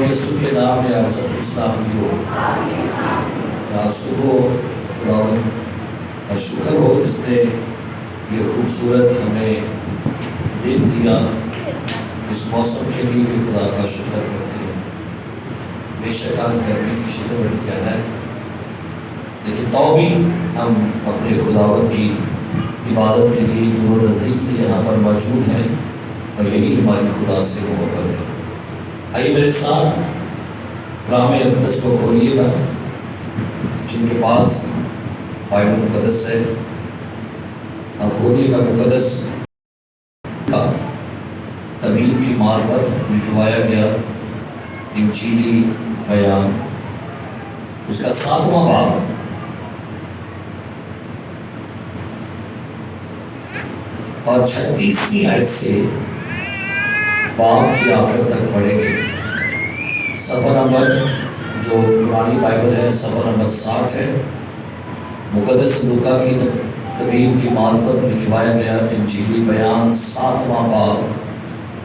یسوع کے نام میں آپ سب اسلام کی ہو۔ آج صبح خداوند کا شکر ہو جس نے یہ خوبصورت ہمیں دن دیا۔ اس موسم کے لیے بھی خدا کا شکر کرتے ہیں۔ بے شک آج گرمی کی شدت بڑی زیادہ ہے، لیکن تو بھی ہم اپنے خداوند کی عبادت کے لیے دور نزدیک سے یہاں پر موجود ہیں، اور یہی ہماری خدا سے محبت ہے۔ آئیے میرے ساتھ کلام اقدس کو کھولیے گا، جن کے پاس بائبل مقدس ہے آپ کھولیے گا۔ مقدس کا تبیب کی معرفت لکھوایا گیا انجیلی بیان، اس کا 7واں باب اور 36ویں آیت سے باب کی آخر تک پڑھیں گے۔ صفحہ نمبر جو پرانی بائبل ہے صفحہ نمبر 60 ہے۔ مقدس لوکا کی تبیب کی معرفت لکھوایا گیا انجیلی بیان 7واں باب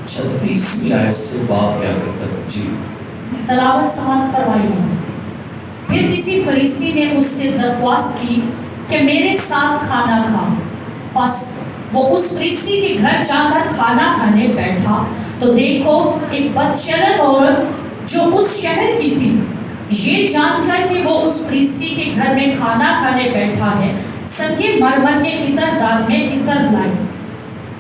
36ویں آیت سے باب کے آخر تک۔ جی تلاوت سماعت فرمائیے۔ پھر کسی فریسی نے اس سے درخواست کی کہ میرے ساتھ کھانا کھا۔ بس وہ اس فریسی کے گھر جا کر کھانا کھانے بیٹھا تو دیکھو ایک بدچلن عورت جو اس شہر کی تھی، یہ جان کر کہ وہ اس فریسی کے گھر میں کھانا کھانے بیٹھا ہے، سنگے مرمر کے عطر دان میں عطر لائی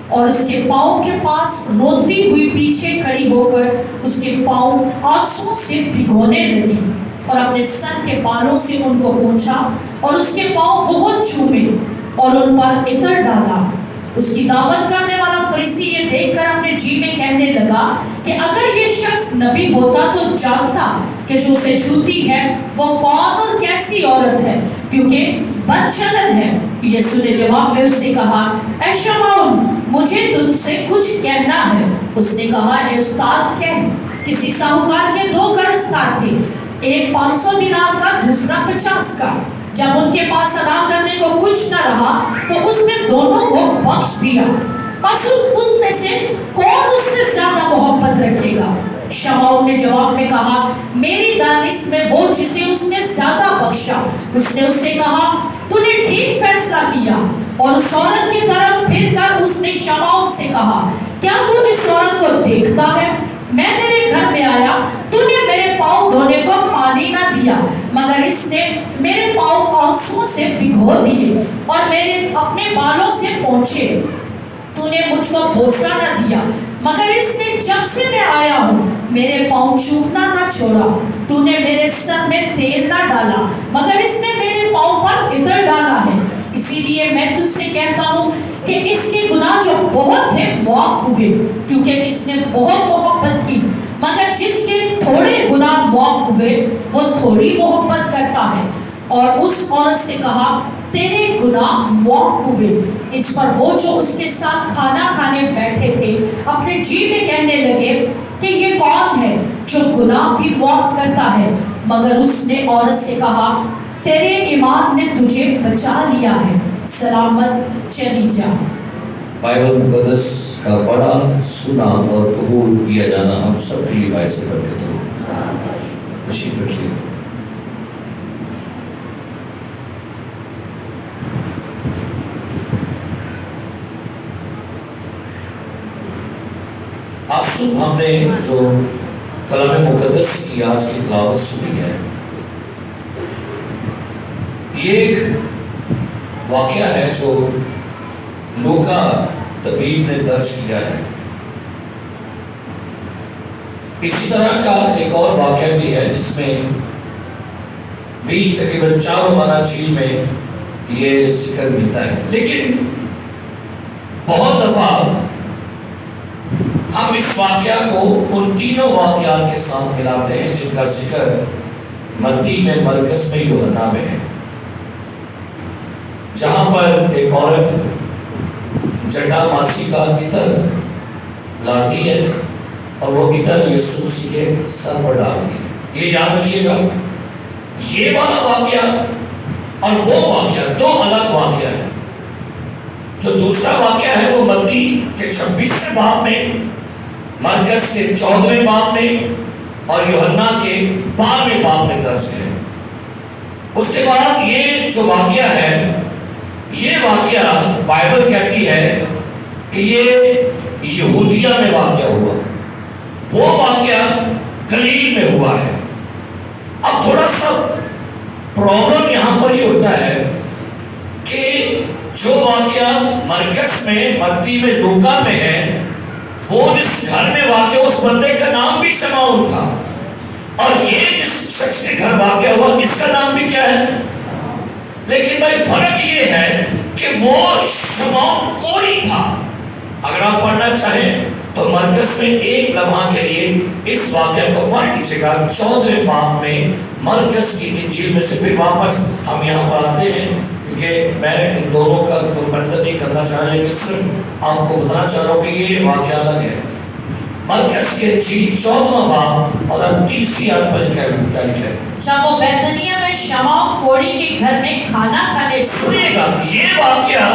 اور اس کے پاؤں کے پاس روتی ہوئی پیچھے کھڑی ہو کر اس کے پاؤں آنسوؤں سے بھگونے لگی اور اپنے سر کے بالوں سے ان کو پوچھا اور اس کے پاؤں بہت چومے اور ان پر عطر ڈالا۔ اس کی دعوت کرنے والا فریسی یہ دیکھ کر اپنے جی میں کہنے لگا کہ اگر یہ شخص نبی ہوتا تو جانتا کہ جو اسے چھوتی ہے وہ کون اور کیسی عورت ہے، کیونکہ بدچلن ہے۔ یسوع نے جواب میں اس سے کہا، اے شمعون، مجھے تجھ سے کچھ کہنا ہے۔ اس نے کہا، اے استاد کہہ۔ کسی ساہوکار کے 2 قرضدار تھے، ایک 500 دینار کا، دوسرا 50 کا۔ جب ان کے پاس ادا کرنے کو کچھ نہ رہا تو اس نے دونوں کو بخش دیا۔ پس ان میں سے کون اس سے زیادہ محبت رکھے گا؟ شمعون نے جواب میں کہا، میری دانست میں وہ جسے اس نے زیادہ بخشا۔ اس نے اس سے کہا، تو نے ٹھیک فیصلہ کیا۔ اور اس عورت کی طرف پھر کر اس نے شمعون سے کہا، کیا تو اس عورت کو دیکھتا ہے؟ میں تیرے گھر میں آیا، تو نے میرے پاؤں دھونے کو پانی نہ دیا، مگر اس نے میرے پاؤں آنسوؤں سے بھگو دیے اور میرے اپنے بالوں سے پونچھے۔ تو نے مجھ کو بوسہ نہ دیا، مگر اس نے جب سے میں آیا ہوں میرے پاؤں چومنا نہ چھوڑا۔ تو نے میرے سر میں تیل نہ ڈالا، مگر اس نے میرے پاؤں پر عطر ڈالا ہے۔ اسی لیے میں تجھ سے کہتا ہوں کہ اس کے گناہ جو بہت تھے معاف ہوئے، کیونکہ اس نے بہت محبت کی، مگر جس کے تھوڑے گناہ معاف ہوئے وہ تھوڑی محبت کرتا ہے۔ اور اس عورت سے کہا، تیرے گناہ معاف ہوئے۔ اس پر وہ جو اس کے ساتھ کھانا کھانے بیٹھے تھے اپنے جی میں کہنے لگے کہ یہ کون ہے جو گناہ بھی معاف کرتا ہے؟ مگر اس نے عورت سے کہا، تیرے ایمان نے تجھے بچا لیا ہے، سلامت چلی جا۔ بائبل مقدس کا پڑھا، سنا اور قبول کیا جانا ہم سب کے لیے باعث برکت ہو۔ تشریف رکھیے۔ آج صبح ہم نے جو کلام مقدس کی آج کی تلاوت سنی ہے، یہ ایک واقعہ ہے جو لوکا طبیب نے درج کیا ہے۔ اسی طرح کا ایک اور واقعہ بھی ہے جس میں بھی تقریباً 4 مناجیل میں یہ ذکر ملتا ہے، لیکن بہت دفعہ ہم اس واقعہ کو ان تینوں واقعات کے ساتھ ملاتے ہیں جن کا ذکر متی میں، مرکز میں، یوحنا میں ہے، جہاں پر ایک عورت جٹا ماسی کا عطر لاتی ہے اور وہ عطر یسوع مسیح کے سر پر ڈالتی ہے۔ یہ یاد رکھیے گا، یہ والا واقعہ اور وہ واقعہ 2 الگ واقعہ ہے۔ جو دوسرا واقعہ ہے وہ متی کے 26ویں باب میں، مرکز کے 14ویں باب میں اور یوحنا کے 12ویں باب میں درج ہے۔ اس کے بعد یہ جو واقعہ ہے، یہ واقعہ بائبل کہتی ہے کہ یہ یہودیہ میں واقعہ ہوا، وہ واقعہ گلیل میں ہوا ہے۔ اب تھوڑا سا پرابلم یہاں پر یہ ہوتا ہے کہ جو واقعہ مرکز میں، متی میں، لوکا میں ہے، وہ جس گھر میں واقع اس بندے کا نام بھی شمعون تھا، اور یہ جس شخص کے گھر واقع ہوا اس کا نام بھی کیا ہے؟ لیکن بھائی فرق یہ ہے کہ وہ شمعون کوڑی تھا۔ اگر آپ پڑھنا چاہیں تو مرکز میں ایک لمحہ کے لیے اس واقعہ کو پڑھ لیجیے گا، 14ویں باب میں مرکز کی انجیل میں سے پھر واپس ہم یہاں پر آتے ہیں، کیونکہ میں ان دونوں کا منظر نہیں کرنا چاہ رہا ہوں، صرف آپ کو بتانا چاہ رہا ہوں کہ یہ واقعہ الگ ہے۔ مرکز کی انجیل 14واں باب اور 30ویں آیت پر کیا لکھا ہے؟ جب وہ بیتنیہ میں شمعون کوڑی کے گھر میں کھانا کھانے، سنیے گا، یہ واقعہ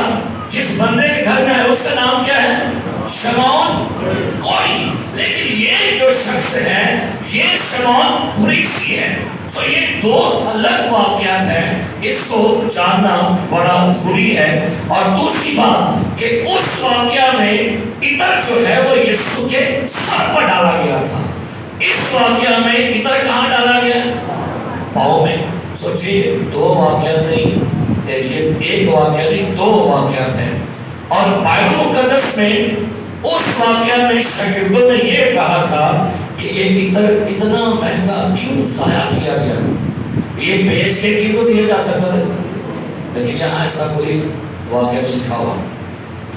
جس بندے کے گھر میں ہے اس کا نام کیا ہے؟ شمعون کوڑی۔ لیکن یہ جو شخص ہے یہ شمعون فریسی ہے۔ تو یہ دو الگ واقعات ہیں، اس کو جاننا بڑا ضروری ہے۔ اور دوسری بات کہ اس واقعہ میں عطر جو ہے وہ یسوع کے سر پر ڈالا گیا تھا، اس واقعہ میں عطر کہاں ڈالا گیا؟ پاؤں میں۔ سوچیے، دو واقعات نہیں، یہ ایک واقعہ نہیں، دو واقعات ہیں۔ اور بائبل مقدس میں اس واقعہ میں شاگردوں نے یہ کہا تھا کہ یہ عطر اتنا مہنگا کیوں ضائع کیا گیا، یہ بیچ کے کیوں دیا جا سکتا تھا، لیکن یہاں ایسا کوئی واقعہ نہیں لکھا ہوا۔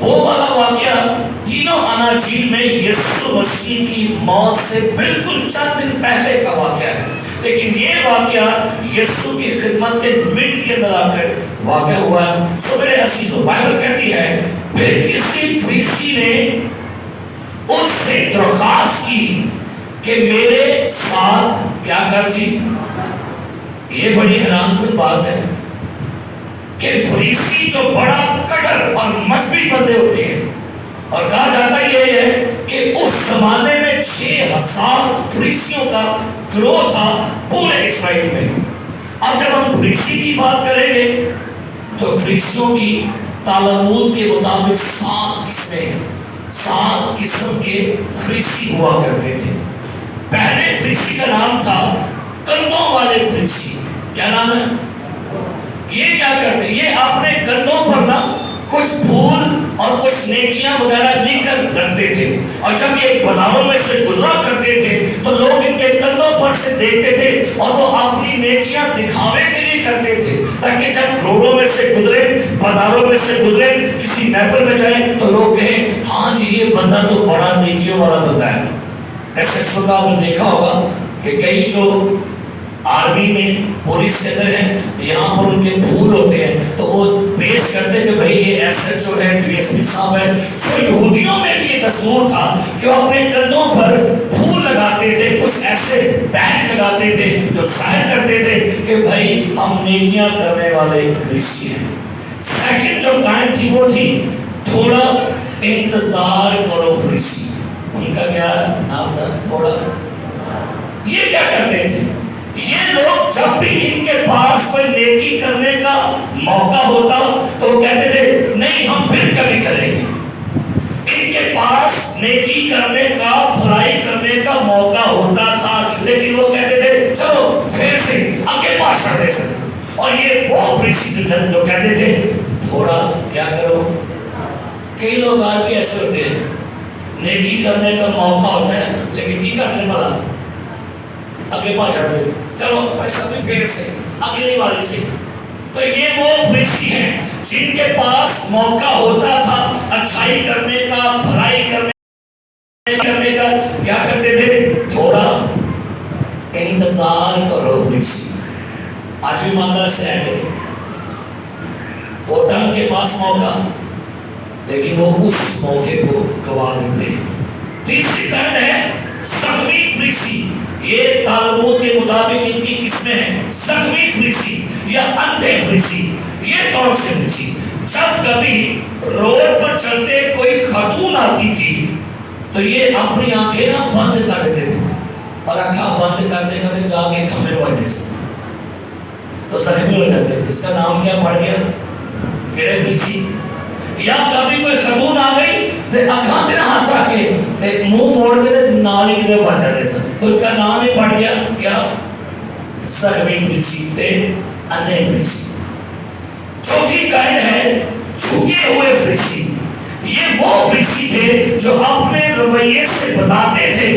وہ والا واقعہ تینوں اناجیل میں یسوع مسیح کی موت سے بالکل چند دن پہلے کا واقعہ ہے، لیکن یہ واقعہ یسوع کی خدمت کے مٹ کے اندر آ کر واقع ہوا ہے۔ سو میرے عزیزو، بائبل کہتی ہے پھر کسی فریسی نے ان سے درخواست کی کہ میرے ساتھ کیا کر جی۔ یہ بڑی حیران کن بات ہے کہ فریسی جو بڑا کٹر اور مذہبی بندے ہوتے ہیں، اور کہا جاتا یہ ہے کہ اس زمانے میں 6000 فریسیوں کا گروہ تھا پورے اسرائیل میں۔ اب جب ہم فریسی کی بات کریں گے تو فریسیوں کی تالمود کے مطابق 7 قسمیں ہیں، 7 قسم کے فریسی ہوا کرتے تھے۔ پہلے فریسی کا نام تھا کندھوں والے فریسی۔ کیا نام ہے؟ یہ کیا کرتے؟ یہ اپنے کندھوں پر نا کچھ پھول اور کچھ نیکیاں وغیرہ لکھ کر رکھتے تھے، اور جب یہ بازاروں میں سے گزرا کرتے تھے تو لوگ ان کے کندھوں پر سے دیکھتے تھے، اور وہ اپنی نیکیاں دکھاوے کے لیے کرتے تھے، تاکہ جب روڈوں میں سے گزرے، بازاروں میں سے گزرے، کسی محفل میں جائیں تو لوگ کہیں ہاں جی یہ بندہ تو بڑا نیکیوں والا بندہ ہے۔ ایسے چھوٹا آپ نے دیکھا ہوگا کہ کئی جو آرمی میں پولیس کے اندر ہیں، یہاں پر ان کے پھول ہوتے ہیں تو وہ پیش کرتے کہ بھئی یہ ایسے جو ہے ڈی ایس پی صاحب ہے۔ تو یہودیوں میں بھی یہ دستور تھا کہ وہ اپنے کندھوں پر پھول لگاتے تھے، کچھ ایسے بیج لگاتے تھے جو ظاہر کرتے تھے کہ بھئی ہم نیکیاں کرنے والے فریسی ہیں۔ سیکنڈ جو قائم تھی وہ تھی تھوڑا انتظار کرو فریسی۔ ان کا کیا نام تھا؟ تھوڑا۔ یہ کیا کرتے تھے؟ یہ لوگ جب بھی ان کے پاس کوئی نیکی کرنے کا موقع ہوتا تو وہ کہتے تھے نہیں ہم پھر کبھی کریں گے۔ ان کے پاس نیکی کرنے کا، بھلائی کرنے کا موقع ہوتا تھا، لیکن وہ کہتے تھے چلو پھر سے آگے پاس کر دے سکتے۔ اور یہ وہ فریسی جو کہتے تھے تھوڑا کیا کرو۔ کئی لوگ آج بھی ایسے ہوتے ہیں، نیکی کرنے کا موقع ہوتا ہے لیکن کی کرنے والا آگے پاس چڑھ دے، چلو پیسہ بھی پھر سے اگلی والی سے۔ تو یہ وہ فریسی ہیں جن کے پاس موقع ہوتا تھا اچھائی کرنے کا، بھلائی کرنے کا، کیا کرتے تھے؟ تھوڑا انتظار کرو فریسی۔ آج بھی ماندار سے ہے، ہوتا ان کے پاس موقع لیکن وہ اس موقع کو گوا دیتے ہیں۔ تیسری قسم ہے سخوی فریسی۔ یہ تالمود کے مطابق ان کی قسمیں ہیں، سخوی فریسی یا اندھے فریسی۔ یہ کون سے فریسی؟ جب کبھی روڈ پر چلتے کوئی خاتون آتی تھی تو یہ اپنی آنکھیں نہ بند کر دیتے تھے، اور اکھا بند کرتے کرتے جا کے کھمبے بجتے سے تو زخمی ہو جاتے تھے. اس کا نام کیا پڑ گیا؟ کہڑے فریسی. یا کبھی کوئی خاتون آ گئی تے اکھاں تے ہاتھ رکھ کے تے منہ موڑ کے تے نال ہی کدے بج جاتے سن, تو ان کا نام ہی پڑ گیا کیا؟ زخمی فریسی تے انے فریسی. چوتھی کائن ہے جھکے ہوئے فریسی. یہ وہ فریسی تھے جو اپنے رویے سے بتاتے تھے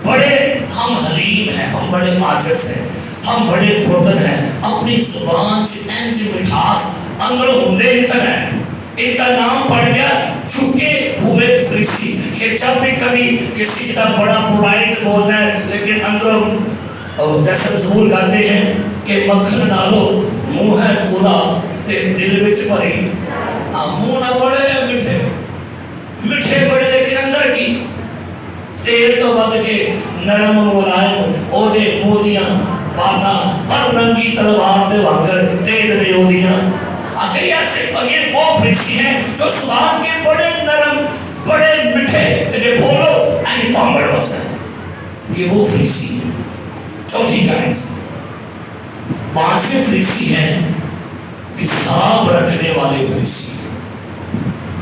بڑے ہم حلیم ہیں, ہم بڑے عاجز ہیں, ہم بڑے فروتن ہیں, اپنی زبان انج مٹھاس اندر ہوندے انسان ہیں. ان کا نام پڑ گیا جھکے ہوئے فریسی. کہ جب بھی کبھی کسی کا بڑا پولائٹ بولنا ہے لیکن اندر جیسے ضرور کہتے ہیں کہ مکھن نالو منہ ہے کولا تے دل وچ بھری. منہ نہ بڑے میٹھے میٹھے بڑے لیکن اندر کی تیل تو بد کے نرم ملائم او دے مودیاں باتاں پر ننگی تلوار دے وانگر تیز میں اودیاں. آگے ایسے یہ وہ فریسی ہیں جو زبان کے بڑے نرم بڑے میٹھے تے بولو این پامبڑ بس ہے. یہ وہ فریسی ہیں. چوتھی کائن سے. پانچویں فریسی ہیں حساب رکھنے والے فریسی.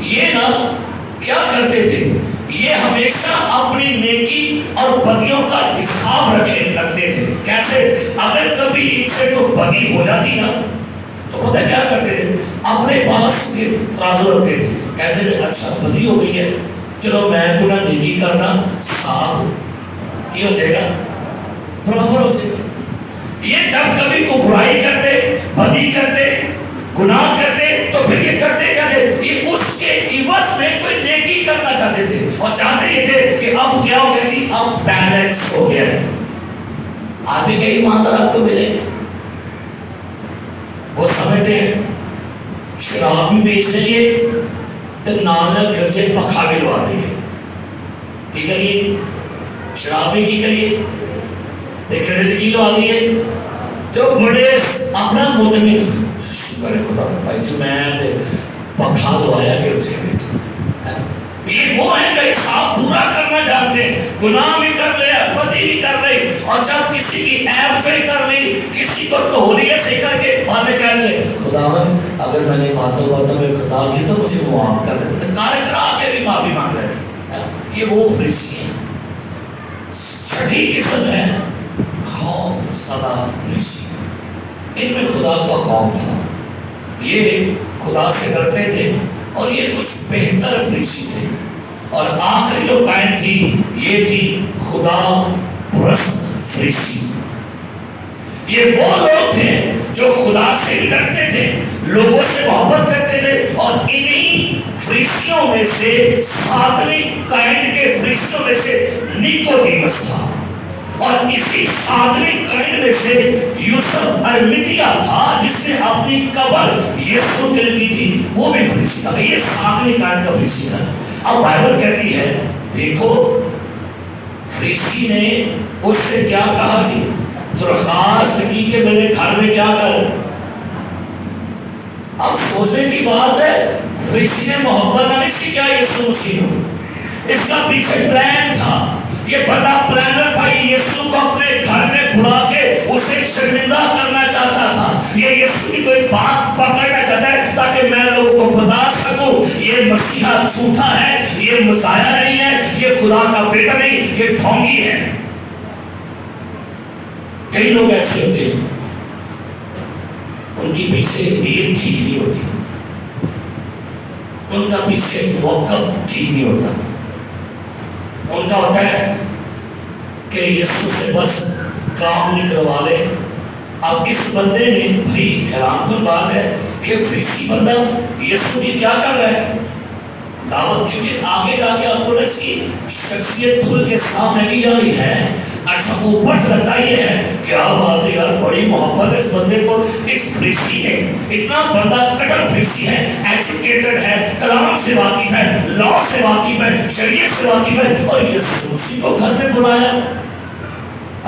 یہ نا کیا کرتے تھے؟ یہ ہمیشہ اپنی نیکی اور بدیوں کا حساب رکھتے تھے. کیسے؟ اگر کبھی ان سے تو بدی ہو جاتی نا تو پتہ کیا کرتے تھے؟ اپنے پاس یہ ترازو رکھتے تھے, کہتے تھے اچھا بدی ہو گئی ہے چلو میں کو نہ نیکی کرنا حساب یہ ہو جائے گا برابر ہو جائے گا. یہ جب کبھی کو برائی کرتے بدی کرتے گناہ کرتے تو پھر یہ کرتے کہتے یہ اس کے عوض میں کوئی نیکی کرنا چاہتے تھے اور چاہتے یہ تھے کہ اب کیا ہو گیا تھی, اب بیلنس ہو گیا ہے. آپ بھی کئی ایماندار آپ کو ملے وہ سمجھتے ہیں شراب بھی بیچ دیں گے تو نال گھر سے پکھا بھی لوا دیں گے. کی کریے شراب بھی کی کریے گھر کی لوا دیے تو بڑے اپنا مطمئن شکر خدا بھائی جی میں پکھا لوایا کہ اسے یہ وہ ہے جو حساب پورا کرنا جانتے ہیں. گناہ بھی کر لے بدی بھی کر لے اور جب کسی کی عیب صحیح کر لی کسی کو تولیت صحیح کر کے بعد میں کہہ لے خداوند اگر میں نے باتوں میں خطا کی تو مجھے معاف کر دے, کار کرا کے بھی معافی مانگ رہے ہیں. یہ وہ فریسی ہیں. چھٹی قسم ہے خوف زدہ فریسی. ان میں خدا کا خوف تھا, یہ خدا سے ڈرتے تھے اور یہ کچھ بہتر فریسی تھے. اور آخری جو قائم تھی یہ تھی خدا پرست فریسی. یہ وہ لوگ تھے جو خدا سے ڈرتے تھے, لوگوں سے محبت کرتے تھے اور انہی فریسیوں میں سے ساتویں قائم کے فریسیوں میں سے نیکودیمس تھا اور اسی ساتویں قائم میں سے یوسف ارمتیا تھا جس نے اپنی قبر یسوع کے لیے دی تھی, وہ بھی فریسی تھا. یہ ساتویں قائم کا فریسی تھا. اب بائبل کہتی ہے دیکھو فریسی نے اس سے کیا کہا جی, درخواست کی کہ میرے گھر میں کیا کر. اب سوچنے کی بات ہے فریسی نے محبت نہ اس کی کیا یسوع مسیح ہو, اس کا پیچھے پلان تھا. یہ بڑا پلانر تھا, یہ یسوع کو اپنے گھر میں بلا کے اسے شرمندہ کرنا چاہتا تھا. یہ یسوع کی کوئی بات پکڑنا چاہتا ہے تاکہ میں لوگوں کو بتا سکوں یہ مسیحا جھوٹا ہے, یہ مسیحا نہیں ہے, یہ خدا کا بیٹا نہیں, یہ ڈھونگی ہے. کئی لوگ ایسے ہوتے ہیں ان کی پیچھے نیت ٹھیک نہیں ہوتی, ان کا پیچھے موقف ٹھیک نہیں ہوتا. ان کا ہوتا ہے کہ یسوع سے بس کام نکلوا لے. اب اس بندے نے بھائی حیران کن بات ہے کہ فریسی بندہ یسوع کی کیا کر رہا ہے دعوت, کیونکہ آگے جا کے آپ کو اس کی شخصیت کھل کے سامنے نہیں آئی ہے. اچھا اوپر سے لگتا یہ ہے کہ آپ بات یار بڑی محبت ہے اس بندے کو, اس فریسی ہے اتنا بندہ کٹر فریسی ہے, ایجوکیٹڈ ہے, کلام سے واقف ہے, لا سے واقف ہے, شریعت سے واقف ہے, اور یسوع مسیح کو گھر میں بلایا.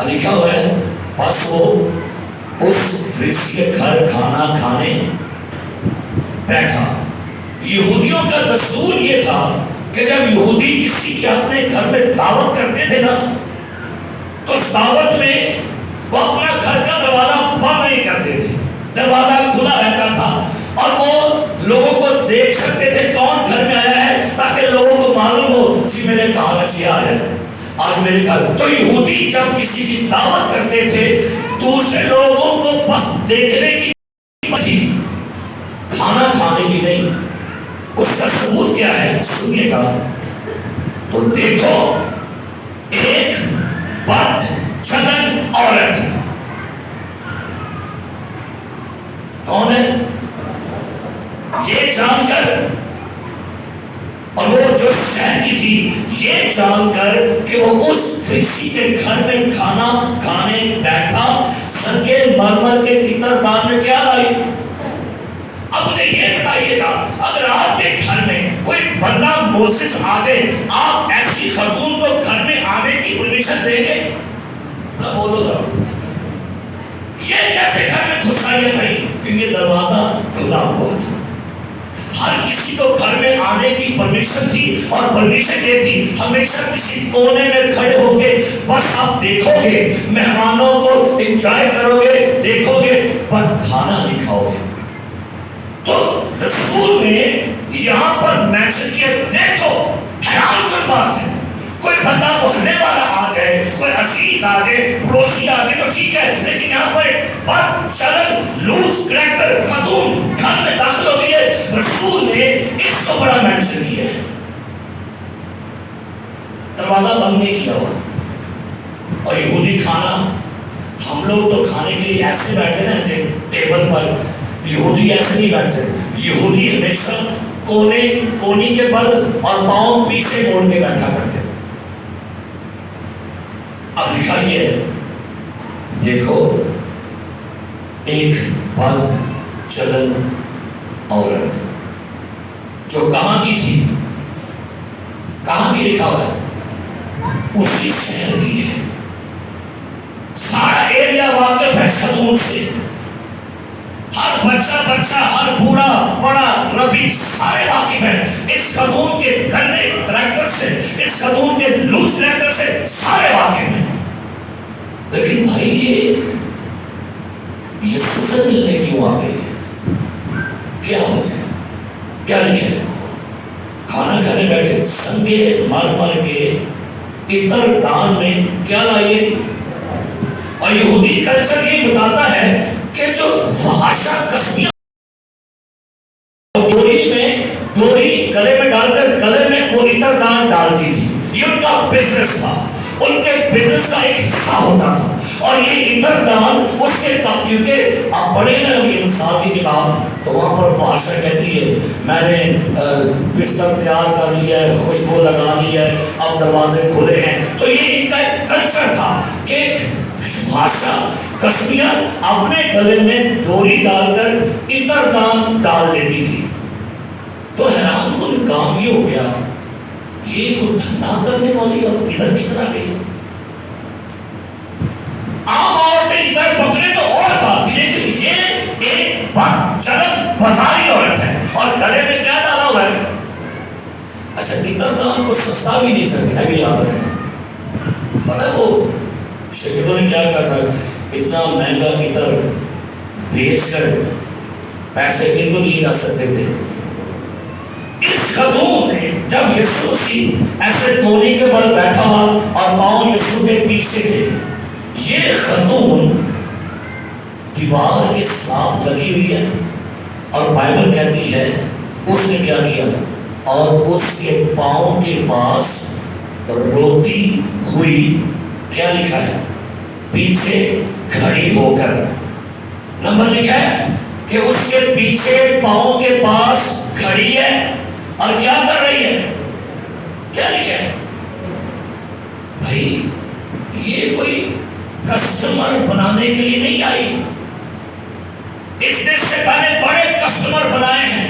لکھا ہوا ہے بس وہ اس فریسی کے گھر کھانا کھانے بیٹھا. یہودیوں کا دستور یہ تھا کہ جب یہودی کسی کے اپنے گھر میں دعوت کرتے تھے نا تو اس دعوت میں وہ اپنا گھر کا دروازہ بند نہیں کرتے تھے، دروازہ کھلا رہتا تھا اور وہ لوگوں کو دیکھ سکتے تھے کون گھر میں آیا ہے، تاکہ لوگوں کو معلوم ہو جی میرے باورچی آیا ہے آج میرے گھر۔ تو یہودی جب کسی کی دعوت کرتے تھے دوسرے لوگوں کو بس دیکھنے کی تھی، کھانا کھانے کی نہیں۔ اس کا ثبوت کیا ہے سنیے گا، تو دیکھو ایک بد چلن عورت، کون ہے یہ جان کر، اور وہ جو شہر کی تھی یہ جان کر کہ وہ اس فریسی کے گھر میں کھانا کھانے بیٹھا، سنگے مرمر کے عطر دان میں کیا لائی؟ اب مجھے یہ بتائیے گا، اگر آپ کے گھر میں کوئی بندہ موسس آ جائے، آپ ایسی خاتون کو گھر میں آنے کی پرمیشن دیں گے؟ نہ بولو ذرا، یہ کیسے گھر میں گھس آئی ہے بھائی؟ کیونکہ دروازہ کھلا ہوا تھا، ہر کسی کو گھر میں آنے کی پرمیشن تھی، اور پرمیشن یہ تھی ہمیشہ کسی کونے میں کھڑے ہو کے بس آپ دیکھو گے، مہمانوں کو انجوائے کرو گے، دیکھو گے، پر کھانا نہیں کھاؤ گے۔ تو رسول نے یہاں پر مینشن کیا، دیکھو حیران کن بات ہے، کوئی بندہ محلے والا آ جائے، کوئی عزیز آ جائے، پڑوسی آ جائے تو ٹھیک ہے، لیکن یہاں پر بد چلن لوز کریکٹر خاتون گھر میں داخل ہو گئی ہے، رسول نے اس کو بڑا مینشن کیا ہے، دروازہ بند نہیں کیا ہوا۔ اور یہودی کھانا، ہم لوگ تو کھانے کے لیے ایسے بیٹھے نا جیسے ٹیبل پر، یہودی ایسے نہیں بیٹھتے، یہودی ہمیشہ کونی کے بل اور پاؤں پیچھے موڑ کے بیٹھا کرتے۔ اب لکھا یہ ہے، دیکھو ایک بد چلن عورت، جو کہاں کی تھی، کہاں کی لکھا ہوا ہے؟ اسی شہر کی ہے، سارا ایریا واقف ہے خاتون سے، ہر بچہ ہر بوڑھا بڑا ربی سارے واقف ہیں اس خاتون کے گندے کریکٹر سے، اس خاتون کے لوز کریکٹر سے سارے واقف ہیں۔ لیکن بھائی یہ سزا ملنے کیوں آ گئی ہے؟ کیا وجہ ہے؟ کیا لکھے؟ کھانا کھانے بیٹھے، سنگے مرمر کے عطر دان میں کیا لائیے؟ اور یہودی کلچر یہ بتاتا ہے کہ جو فحاشہ کسمیاں ڈوری گلے میں ڈال کر گلے میں وہ عطر دان ڈالتی تھی، یہ ان کا بزنس تھا، ان کے بزنس کا ایک حصہ ہوتا تھا۔ اور یہ عطر دان اس کے کیونکہ آپ پڑھیں نا انصاف کی کتاب تو وہاں پر فحاشہ کہتی ہے میں نے بستر تیار کر لیا ہے، خوشبو لگا لی ہے، اب دروازے کھلے ہیں۔ تو یہ ان کا ایک کلچر تھا کہ فحاشہ کسمیاں اپنے گلے میں ڈوری ڈال کر عطر دان ڈال دیتی تھی۔ تو حیران کن کام یہ ہو گیا، یہ کوئی دھندا کرنے والی اور ادھر کدھر آ گئی؟ عام عورتیں ادھر پکڑے تو اور بات تھی، لیکن یہ ایک بد چلن بازاری عورت ہے اور گلے میں کیا ڈالا ہوا ہے؟ اچھا عطر دان کو سستا بھی نہیں سکتا ہے، یاد رکھنا۔ پتہ وہ شاگردوں نے کیا کہا تھا، اتنا مہنگا عطر بیچ کر پیسے کن کو دیے جا سکتے تھے؟ اس خاتون نے جب یسوع کی ایسے کونی کے بل بیٹھا ہوا اور پاؤں یسوع کے پیچھے تھے، یہ خاتون دیوار کے ساتھ لگی ہوئی ہے، اور بائبل کہتی ہے اس نے کیا کیا، اور اس کے پاؤں کے پاس روتی ہوئی کیا لکھا ہے؟ پیچھے کھڑی ہو کر۔ نمبر لکھا ہے کہ اس کے پیچھے پاؤں کے پاس کھڑی ہے اور کیا کر رہی ہے؟ کیا لکھا ہے بھائی؟ یہ کوئی کسٹمر بنانے کے لیے نہیں آئی، اس نے سے پہلے بڑے کسٹمر بنائے ہیں،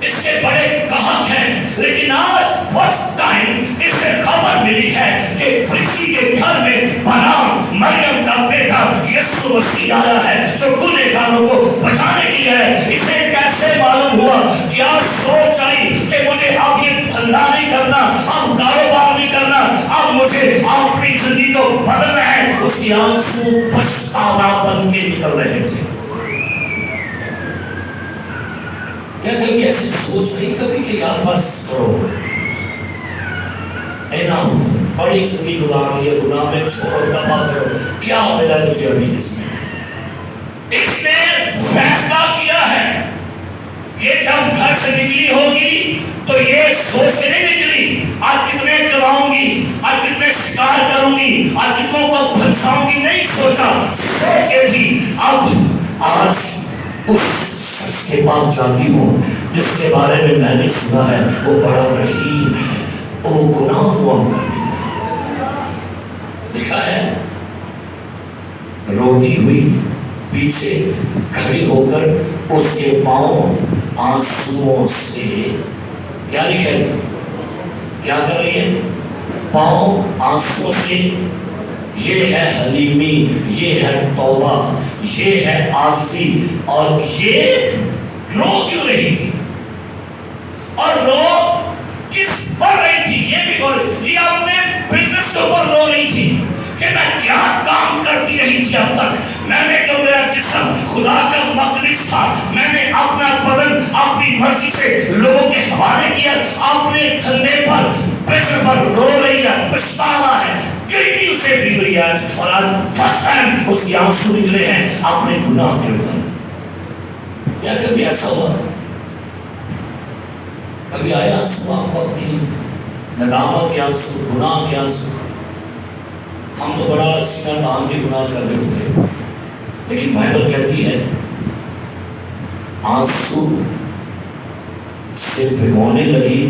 اس کے بڑے گاہک ہیں، لیکن آج فرسٹ ٹائم اسے خبر ملی ہے کہ فریسی کے گھر میں بنام مریم کا بیٹا یسوع مسیح آیا ہے جو گنہگاروں کو بچانے کے لیے ہے۔ اسے کیسے معلوم ہوا؟ کیا سوچ آئی کہ مجھے اب یہ دھندا نہیں کرنا، اب کاروبار نہیں کرنا، اب مجھے اپنی زندگی کو بدلنا ہے، کے آنسو پچھتاوا بن کے نکل رہے تھے. کیا کبھی ایسی سوچ نہیں کبھی کہ یار بس کرو, بڑی زندگی گزار لی ہے, گناہ میں چھوڑو, دفع کرو, کیا ملا تجھے ابھی اس میں؟ اس نے فیصلہ کیا ہے یہ جب گھر سے نکلی ہوگی تو یہ سوچ کے نہیں نکلی آج کتنے کراؤں گی, آج کتنے شکار کروں گی, آج کتنوں کو پھنساؤں گی, نہیں سوچا. سوچے تھی اب آج اس کے پاس جاتی ہوں جس کے بارے میں نے سنا ہے وہ بڑا رحیم ہے, وہ گناہ ہوا لکھا ہے. روتی ہوئی پیچھے کھڑی ہو کر اس کے پاؤں آنسوؤں سے کیا لکھا ہے, کیا کر رہی ہے, پاؤں آنسوؤں سے. یہ ہے حلیمی, یہ ہے توبہ, یہ ہے عاجزی. اور یہ رو کیوں رہی تھی اور رو کس پر رہی تھی یہ بھی بول. یہ اپنے بزنس کے اوپر رو رہی تھی کہ میں کیا کام کرتی رہی تھی اب تک. میں نے جو میرا جسم خدا کا مقدس تھا, میں نے اپنا بدن اپنی مرضی سے لوگوں کے حوالے کیا. اپنے دھندے پر پیسے پر رو رہی ہے, پچھتاوا ہے, گلٹی اسے فیل رہی ہے. اور آج فرسٹ ٹائم اس کے آنسو نکلے ہیں اپنے گناہ کے اوپر. کیا کبھی ایسا ہوا, کبھی آیا آنسو آپ کو اپنی ندامت کے آنسو, گناہ کے آنسو؟ ہم تو بڑا سینا تان بھی گناہ کر رہے ہوتے, لیکن بائبل کہتی ہے آنسو سے بھگونے لگی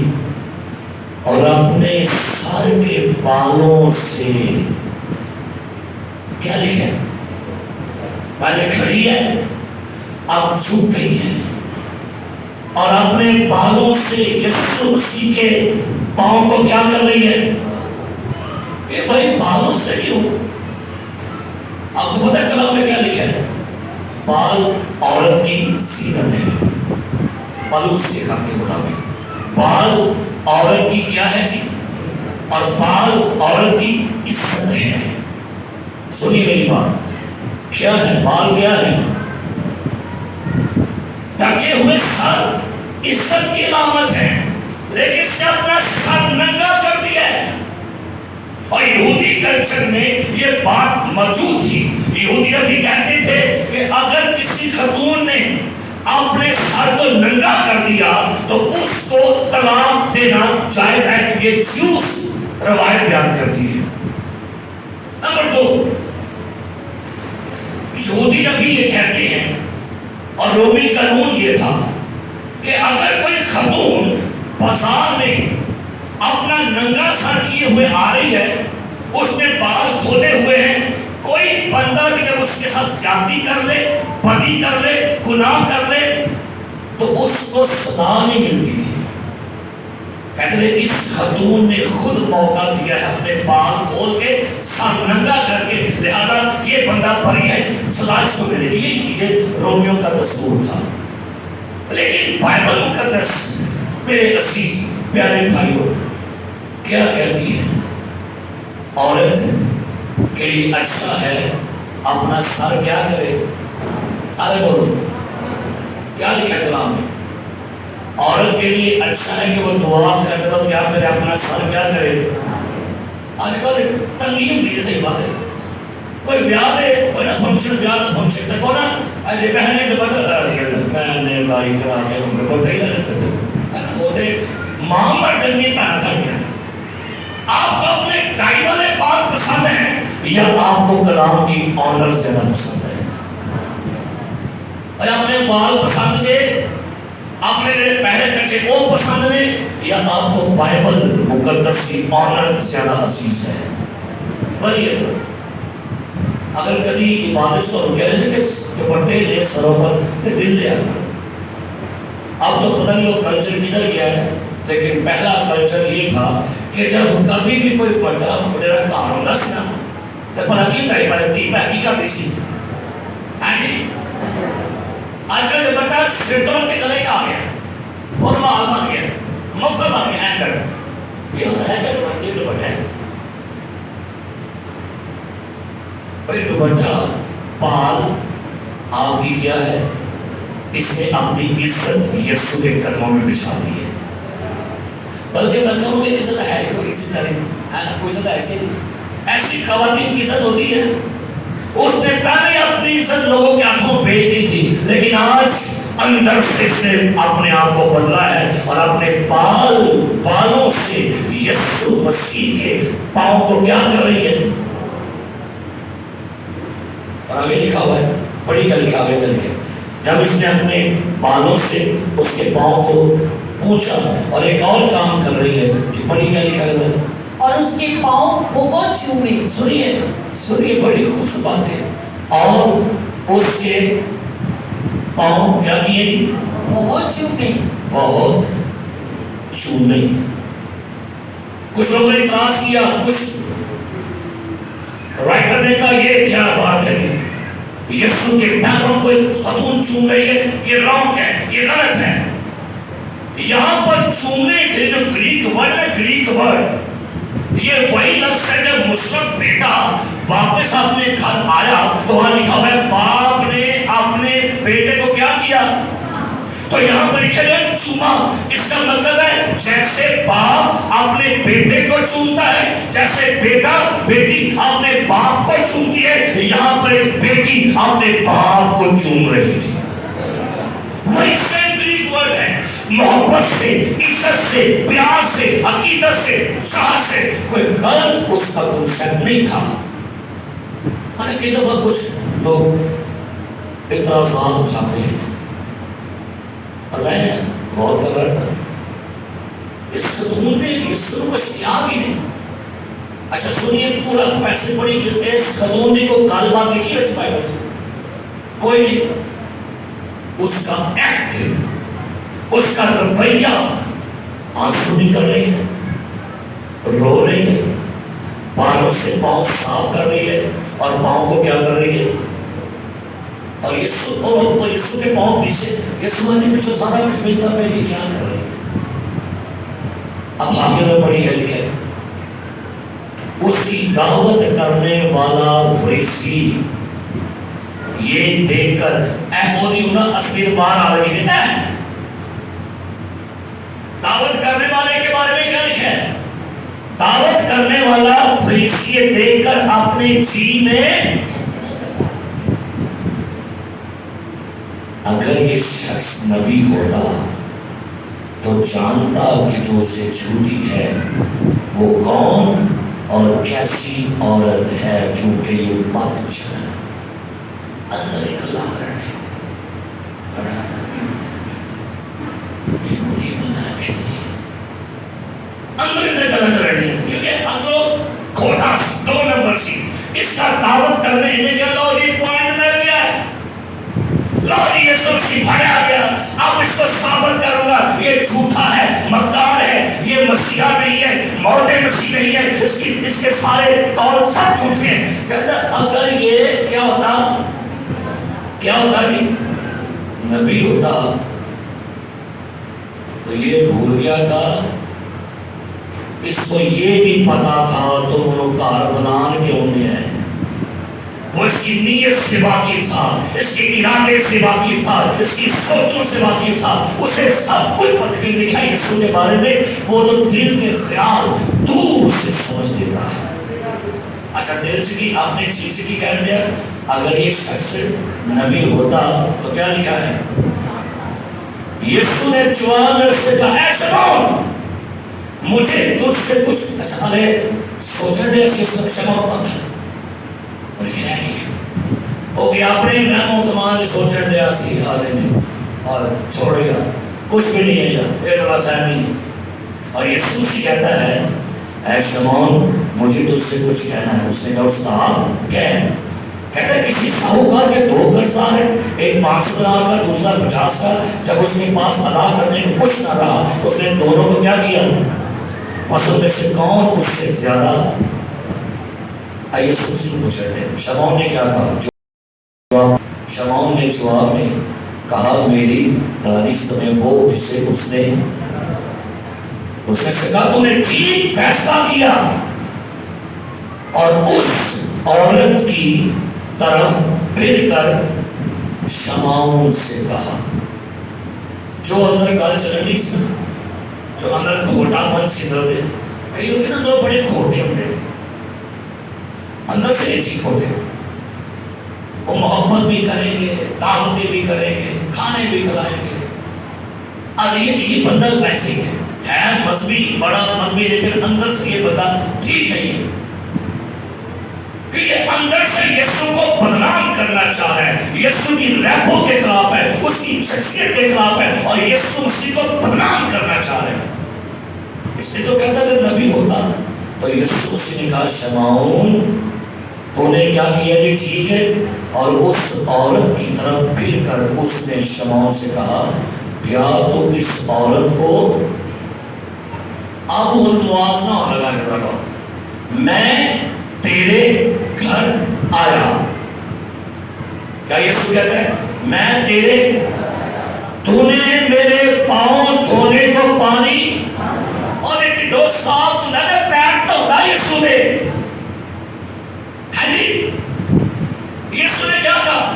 اور اپنے سر کے بالوں سے کیا لکھے, پہلے کھڑی ہے اب جھک گئی ہے, اور اپنے بالوں سے یسوع مسیح کے پاؤں کو کیا کر رہی ہے. کہ بھائی بالوں سے کیوں؟ آپ کو پتہ ہے کلام میں کیا لکھا ہے, بال عورت کی زینت ہے. پلوس کے خط کے مطابق بال عورت کی کیا ہے جی, اور بال عورت کی عزت ہے. سنیے میری بات, کیا ہے بال, کیا ہے ڈھکے ہوئے سر عزت کی علامت ہے, لیکن اس نے اپنا سر ننگا کر دیا ہے. اور یہودی کلچر میں یہ بات موجود تھی. یہودی بھی کہتے تھے کہ اگر کسی خاتون نے اپنے سر کو ننگا کر دیا تو اس کو طلاق دینا جائز ہے. یہ جوس روایت بیان کرتی ہے. نمبر 2, یہودی بھی یہ کہتے ہیں اور رومی قانون یہ تھا کہ اگر کوئی خاتون بازار میں اپنا ننگا سر کیے ہوئے آ رہی ہے, اس نے بال کھولے ہوئے ہیں, کوئی بندہ بھی جب اس کے ساتھ زیادتی کر لے, بدی کر لے, گناہ کر لے تو اس کو سزا نہیں ملتی تھی. کہتے ہیں اس خاتون نے خود موقع دیا ہے اپنے بال کھول کے سر ننگا کر کے, لہذا یہ بندہ بری ہے, سزا اس کو ملے گی. یہ رومیوں کا دستور تھا. لیکن بائبل مقدس میرے عزیز پیارے بھائیوں کیا کہتی ہے, عورت کے لیے اچھا ہے اپنا سر کیا کرے. سارے بولو کیا لکھا ہے کلام میں, عورت کے لیے اچھا ہے کہ وہ دعا کرتے وقت کیا کرے, اپنا سر کیا کرے. آج کل تنظیم نہیں, صحیح بات ہے, کوئی بیاہ ہے, کوئی نا فنکشن, بیاہ فنکشن تک ہونا ایسے بہنے کے بدل میں نے لائی کرا کے ہم لوگ نہیں رہ سکتے ہوتے. محمد جنگی پہنا سکتے ہیں. آپ کو اپنے ٹائی والے بال پسند ہیں یا آپ کو کلام کی آنر زیادہ پسند ہے؟ اور اپنے بال پسند ہے, اپنے پہلے کچے وہ پسند ہے, یا آپ کو بائبل مقدس کی آنر زیادہ عزیز ہے؟ بلیے اگر کبھی عبادت کو کہہ رہے ہیں کہ دوپٹے لے سروں پر تو دل لے آتا. اب تو پتہ نہیں وہ کلچر کدھر گیا ہے, لیکن پہلا کلچر یہ تھا کہ جب کبھی بھی کوئی بڑا بڑا کار ہوتا سی نا تو بڑا کی ٹائی والے تھی پہنی کرتی سی. آج کل جو بڑا سرطوں کے گلے کا آ گیا اور مال بن گیا, مفت بن گیا, اینکر یہ اینکر بن گیا دوپٹے. دوپٹہ پال آپ کی کیا ہے؟ اس نے اپنی عزت یسوع کے قدموں میں بچھا دی ہے. بلکہ قدموں میں عزت ہے کوئی عزت ایسی خواتین کی عزت ہوتی ہے. اس نے پہلے اپنی عزت لوگوں کے ہاتھوں بیچ دی تھی، لیکن آج اندر سے اس نے اپنے آپ کو بدلا ہے اور اپنے بالوں سے یسوع مسیح کے پاؤں کو کیا کر رہی ہے. اور آگے لکھا ہوا ہے، پڑھی کا لکھا ہوا ہے، جب اس نے اپنے بالوں سے اس کے پاؤں کو پوچھا. اور ایک اور کام کر رہی ہے، جو پڑھی کا لکھا ہے، اور اس کے پاؤں بہت چومے. سنیے بڑی خوش بات ہے. اور اس کے پاؤں کیا کیے؟ بہت چومے. کچھ لوگوں نے اعتراض کیا، کچھ رائٹر نے کہا یہ کیا بات ہے، یسوع کے پیروں کو خاتون چوم رہی ہے، یہ رانگ ہے، یہ غلط ہے. یہاں پر چومنے کے جو گریک ورڈ ہے، گریک ورڈ یہ وہی لفظ ہے جب مسلم بیٹا واپس اپنے گھر آیا تو وہاں لکھا ہوا ہے باپ نے اپنے بیٹے کو کیا کیا. تو یہاں پر لکھا ہے چوما. اس کا مطلب ہے جیسے باپ اپنے بیٹے کو چومتا ہے، جیسے بیٹا بیٹی اپنے باپ کو چومتی ہے، یہاں پر ایک بیٹی اپنے باپ کو چوم رہی تھی. وہی سیم گریک ورڈ ہے. محبت سے، عزت سے، پیار سے، عقیدت سے، چاہ سے، کوئی غلط اس کا کنسپٹ نہیں تھا. کئی دفعہ کچھ لوگ اعتراضات اٹھاتے ہیں اور میں غور کر رہا تھا اس خاتون نے اس کو کچھ کیا بھی نہیں. اچھا سنیے پورا پیسے پڑی کہ اس خاتون نے کوئی کال بات لکھی ہے چھپائی ہوئی؟ کوئی نہیں. اس کا ایکٹ، اس کا رویہ، آنسو نکل رہے ہیں، رو رہی ہے، بالوں سے پاؤں صاف کر رہی ہے اور پاؤں کو کیا کر رہی ہے. اور یسوع کے پاؤں پیچھے، یسوع نے پیچھے سارا کچھ ملتا ہے، یہ کیا کر رہی ہے. اب آگے میں پڑھی گئی ہے، اس کی دعوت کرنے والا فریسی یہ دیکھ کر اصلی بار آ رہی ہے. دعوت کرنے والے کے بارے میں کیا لکھا ہے؟ دعوت کرنے والا فریسی دیکھ کر اپنے جی میں، اگر یہ شخص نبی ہوتا تو جانتا کہ جو اسے چھوٹی ہے وہ کون اور کیسی عورت ہے، کیونکہ یہ بات چھوڑا اندر ایک لاغر ہے. دو نمبر سی اس کا دعوت کرنے میں کیا لو یہ پوائنٹ مل گیا ہے، لو یہ سب سکھایا گیا. اب اس کو ثابت کروں گا یہ جھوٹا ہے، مکار ہے، یہ مسیحا نہیں ہے، موت مسیح نہیں ہے، اس کے سارے قول سب جھوٹے ہیں. کہتا اگر یہ کیا ہوتا جی نبی ہوتا تو یہ بھول گیا تھا. اس کو یہ بھی پتا تھا تو منوکار بنان کیوں نہیں ہے. وہ اس کی نیت سے واقف تھا، اس کے ارادے سے واقف تھا، اس کی سوچوں سے واقف تھا. اسے سب کچھ پتہ نہیں لکھا یسوع کے بارے میں. وہ تو دل کے خیال دور سے سمجھ لیتا ہے. اچھا دل سے کی آپ نے چیز کی کہہ دیا اگر یہ شخص نبی ہوتا تو کیا لکھا ہے؟ یسوع نے جوان سے کہا اے شمعون مجھے تجھ سے کچھ. اچھا ارے سوچنے دے اس کے شمعون اور یہ نہیں او کہ آپ نے میں زمان سے سوچنے دیا سی آدمی اور چھوڑے گا کچھ بھی نہیں ہے یہ تو بس ہے نہیں. اور یسوع سے کہتا ہے اے شمعون مجھے تجھ سے کچھ کہنا ہے. اس نے کہا استاد کہتا ہے کسی ساہوکار کے 2 قرضدار ہیں، ایک 500 دینار کا دوسرا 50 کا. جب اس کے پاس ادا کرنے کو کچھ نہ رہا اس نے دونوں کو کیا کیا؟ پس ان میں سے کون اس سے زیادہ. آئیے سے پوچھ رہے ہیں شمعون نے کیا کہا؟ شمعون نے جواب میں کہا میری دانش تمہیں وہ جسے اس نے کہا تم نے ٹھیک فیصلہ کیا اور اس عورت کی طرف پھر کر شمعون سے کہا. جو اندر گل چل رہی سی نا، جو اندر کھوٹا پن سی درد ہے، کئی لوگ نا تو بڑے کھوٹے ہوتے ہیں، اندر سے یہ چیز کھوٹے ہیں. وہ محبت بھی کریں گے، دعوتیں بھی کریں گے، کھانے بھی کھلائیں گے. اب یہ بندہ ویسے ہی ہے مذہبی، بڑا مذہبی، لیکن اندر سے یہ بندہ ٹھیک نہیں ہے. یہ اندر سے یسوع کو بدنام کرنا چاہ رہا ہے، یسوع کی رہبوں کے خلاف ہے، اس کی شخصیت کے خلاف ہے، اور یسوع مسیح کو بدنام کرنا چاہ رہا ہے. اس لیے تو کہتا ہے نبی ہوتا تو یسوع مسیح نے کہا شمعون تو نے کیا کیا جی ٹھیک ہے. اور اس عورت کی طرف پھر کر اس نے شمعون سے کہا کیا تو اس عورت کو اب موازنہ ہونے لگا، میں تیرے گھر آیا. کیا یسوع کہتا ہے میں تیرے، تو نے میرے پاؤں دھونے کو پانی، اور ایک دو صاف ہوتا ہے پیر تو ہوتا ہے یسوع نے. یسوع نے کیا کہا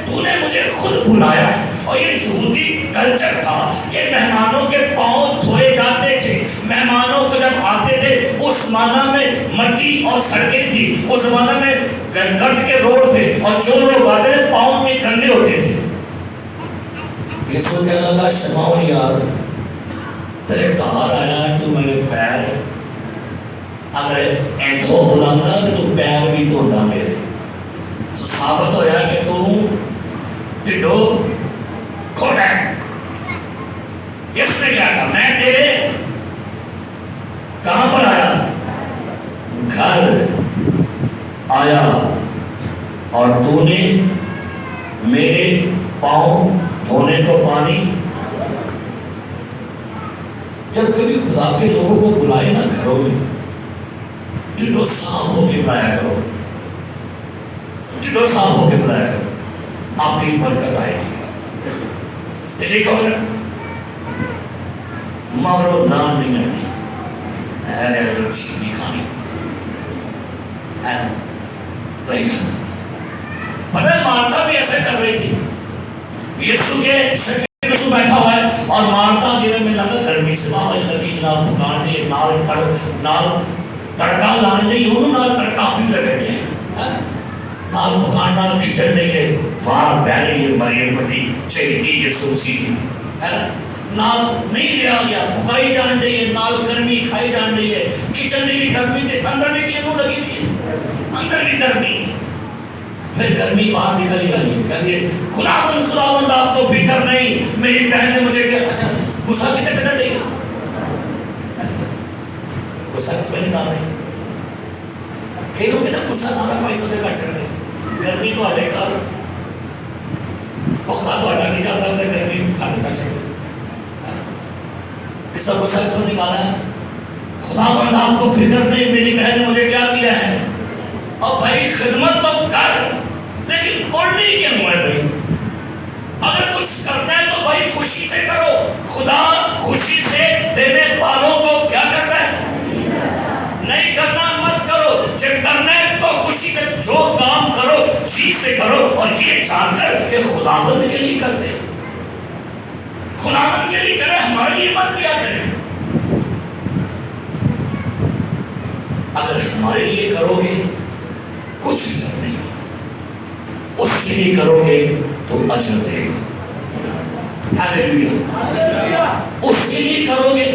تو نے مجھے خود بلایا ہے. اور یہ یہودی کلچر تھا کہ مہمانوں کے پاؤں دھوئے جاتے تھے. مہمانوں کو جب آتے تھے اس زمانہ میں مٹی اور سڑکیں تھی، اس زمانہ میں گرد کے روڈ تھے، اور جو لوگ آتے تھے پاؤں کے گندے ہوتے تھے. یسوع کہنے لگا شمعون یار تیرے گھر آیا ہے، تو میرے پیر اگر ایتھو بلانا تو پیر بھی دھونا میرے. تو ثابت ہویا کہ تو ٹھڈو کھوٹا ہے. یسوع نے کیا کہا میں تیرے کہاں پر آیا، گھر آیا، اور تو نے میرے پاؤں دھونے کو پانی. جب کبھی خدا کے لوگوں کو بلائے نا گھروں میں، ٹھڈو صاف ہو کے بلایا کرو، ٹھڈو صاف ہو کے بلایا کرو، آپ کی برکت آئے گی. تیجی کہو نا مارو نان نہیں کرنی ہے، چیزی کھانی ہے نہیں کھانی. پتہ ہے مارتھا بھی ایسے کر رہی تھی. یسوع کے شکل یسوع بیٹھا ہوا ہے، اور مارتھا جنہیں میں لگا گرمی سے وہاں لگی جناب پکار دے نال تڑکا لانے نہیں ہوں نال تڑکا بھی لگے ہیں، نال پکار نال کچن نہیں ہے، باہر بہ رہی ہے مریم بڑی چہتی یسوع مسیح ہے نا، نال نہیں لیا گیا، پکائی جان رہی ہے، نال گرمی کھائی جان رہی ہے. کچن میں بھی گرمی تھے، اندر بھی کیوں لگی تھی، اندر بھی گرمی. پھر گرمی باہر نکل ہی آئی ہے، کہتی ہے خداوند آپ کو فکر نہیں، میری بہن نے مجھے کیا. اچھا غصہ کتنے کرنا نہیں، غصہ کس میں نکال رہے کئی لوگ نا غصہ سارا پیسوں میں کر سکتے. گرمی تو آڈے کا پکا تو آڈا نہیں جاتا، گرمی کھانے کر سکتے. اس کا غصہ کس میں نکالا ہے، خداوند آپ کو فکر نہیں، میری بہن نے مجھے کیا کیا ہے. اور بھائی خدمت تو کر، لیکن کوڑنی کیوں ہے بھائی. اگر کچھ کرنا ہے تو بھائی خوشی سے کرو. خدا خوشی سے دینے والوں کو کیا کرتا ہے، نہیں کرنا مت کرو. جب کرنا ہے تو خوشی سے جو کام کرو جی سے کرو، اور یہ جان کر کہ خداوند کے لیے کرتے، خداوند کے لیے کرے، ہمارے لیے مت کیا کرے. اگر ہمارے لیے کرو گے کچھ اجر نہیں، اس کے لیے کرو گے تو اجر دے گا. ہاللیلویا. اس کے لیے کرو گے،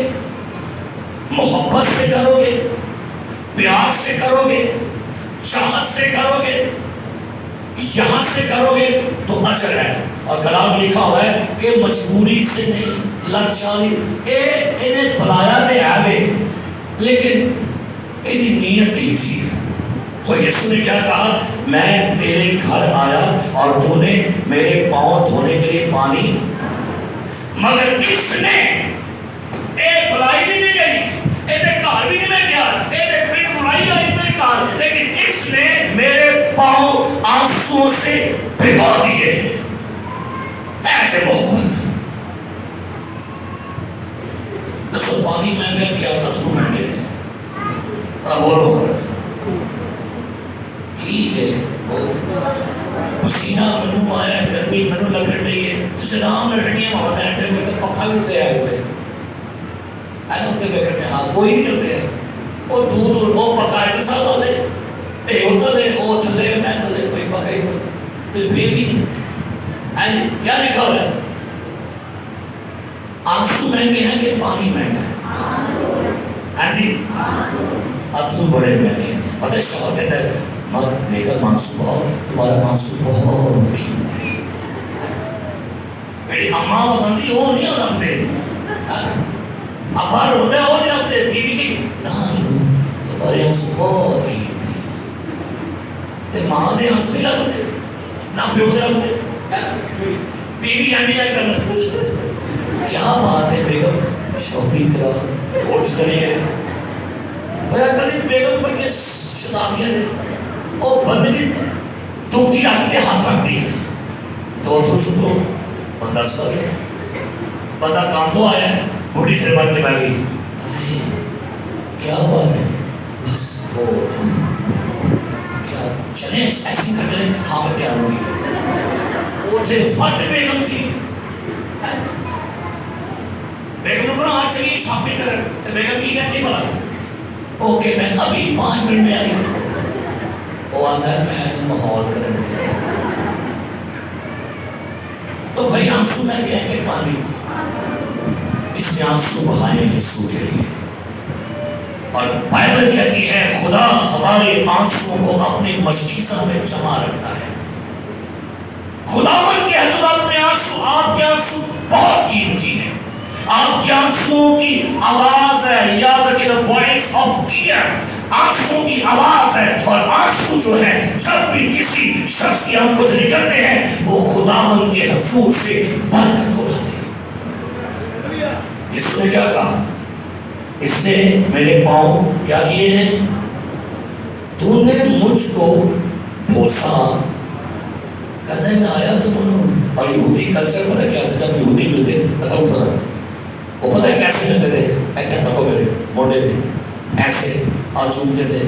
محبت سے کرو گے، پیار سے کرو گے، چاہت سے کرو گے، یہاں سے کرو گے تو اجر ہے. اور کلام لکھا ہوا ہے کہ مجبوری سے نہیں، لاچاری. انہیں بلایا دے آوے لیکن ایدی نیت نہیں تھی. تو یسوع نے کیا کہا میں تیرے گھر آیا اور تو نے میرے پاؤں دھونے کے لیے پانی. مگر اس نے بلائی بھی نہیں گئی، گھر بھی نہیں گیا، بلائی آئی تھی گھر، لیکن اس نے میرے پاؤں آنسوں سے بھگا دیے. ایسے محبت دسو پانی مہنگا کیا اترو مہنگے. بولو ٹھیک ہے پسینہ منو آیا گرمی منو لگن رہی ہے تو رام نے ٹھنڈیاں ہوا ہے میں تو پکھا بھی ہوتے آئے ہوئے آئے ہوتے پہ کرنے ہاں کوئی نہیں ہوتے ہیں اور دور دور وہ پکائے تو سب ہوتے اے ہوتا دے وہ تھلے میں تھلے کوئی پکائی ہو تو پھر بھی کیا لکھا ہوا ہے آنسو مہنگے ہیں کہ پانی مہنگا ہے ہاں جی آنسو بڑے مہنگے ہیں پتہ شوہر کہتا ہے مت بیگم آنسو بہت تمہارا آنسو بہت قیمتی ہے میری اماں بندی وہ نہیں ہوتے ابا روتے وہ نہیں ہوتے بیوی کی نہ تمہارے آنسو بہت قیمتی ہے ماں دے آنسو نہیں لگتے نہ پیو دے لگتے بیوی آنی جائے کرنا کیا بات ہے بیگم شاپنگ کرا کوٹس کرے بھیا کلی بیگم پر کے شتافیاں سے اور بندے کی دکھتی رکھ کے ہاتھ رکھتی ہے تو سو بندہ سو گیا بندہ کام تو آیا ہے بوڑھی سے بند کے بیٹھ گئی کیا بات ہے بس وہ کیا چلیں ایسی کر چلیں ہاں میں تیار ہوگی وہ تھے فٹ بیگم تھی بیگم کو آج چلیے شاپنگ کریں تو بیگم کی کہتی بلا اوکے میں ابھی 5 منٹ میں آئی وہ آتا ہے میں ماحول کرنے تو بھائی آنسو میں کیا ہے کہ پانی اس میں آنسو بہائیں یسوع کے لیے اور بائبل کہتی ہے خدا ہمارے آنسو کو اپنی مشکیزہ میں جمع رکھتا ہے خداوند کے حضرت میں آنسو آپ کے آنسو بہت قیمتی ہیں آپ کے آنسوؤں کی آواز ہے یاد رکھیں the voice of tear آنسوؤں کی آواز ہے اور آنسو جو ہے جب بھی کسی شخص کی آنکھوں سے نکلتے ہیں وہ خداوند کے حضور سے برکت کو لاتے ہیں اس نے کیا کہا اس نے میرے پاؤں کیا کیے ہیں تو نے مجھ کو بوسا کہتے ہیں میں آیا تم اور یہودی کلچر پتہ کیا تھا جب یہودی ملتے پتہ اٹھا وہ پتہ ہے کیسے ملتے تھے ایسے تھا کو میرے موڑے تھے ایسے اور چومتے تھے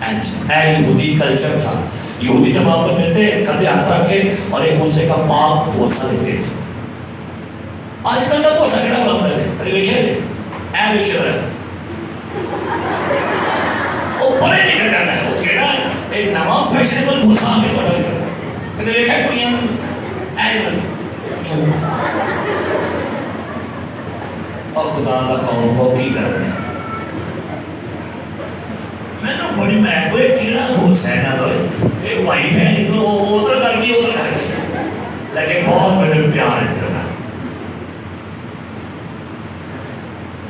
یہودی کلچر تھا یہودی جب آپ میں ملتے کندھے ہاتھ رکھ کے اور ایک دوسرے کا پاک بوسا دیتے تھے آج کل کا بوسا کہنا بڑا ہے ارے دیکھیے اے دیکھیے وہ بڑے نکل جاتا ہے وہ کہنا ایک نواں فیشنیبل بوسا آگے بڑھا ہے کہ دیکھا کوئی یہاں اے اور خدا کا خوف کو کی کرنے میں نے بڑی میں کوئی کیڑا گھوس ہے نہ تو ایک وائف ہے نہیں تو وہ ادھر کر گئی لیکن بہت بڑے پیار ہے تیرا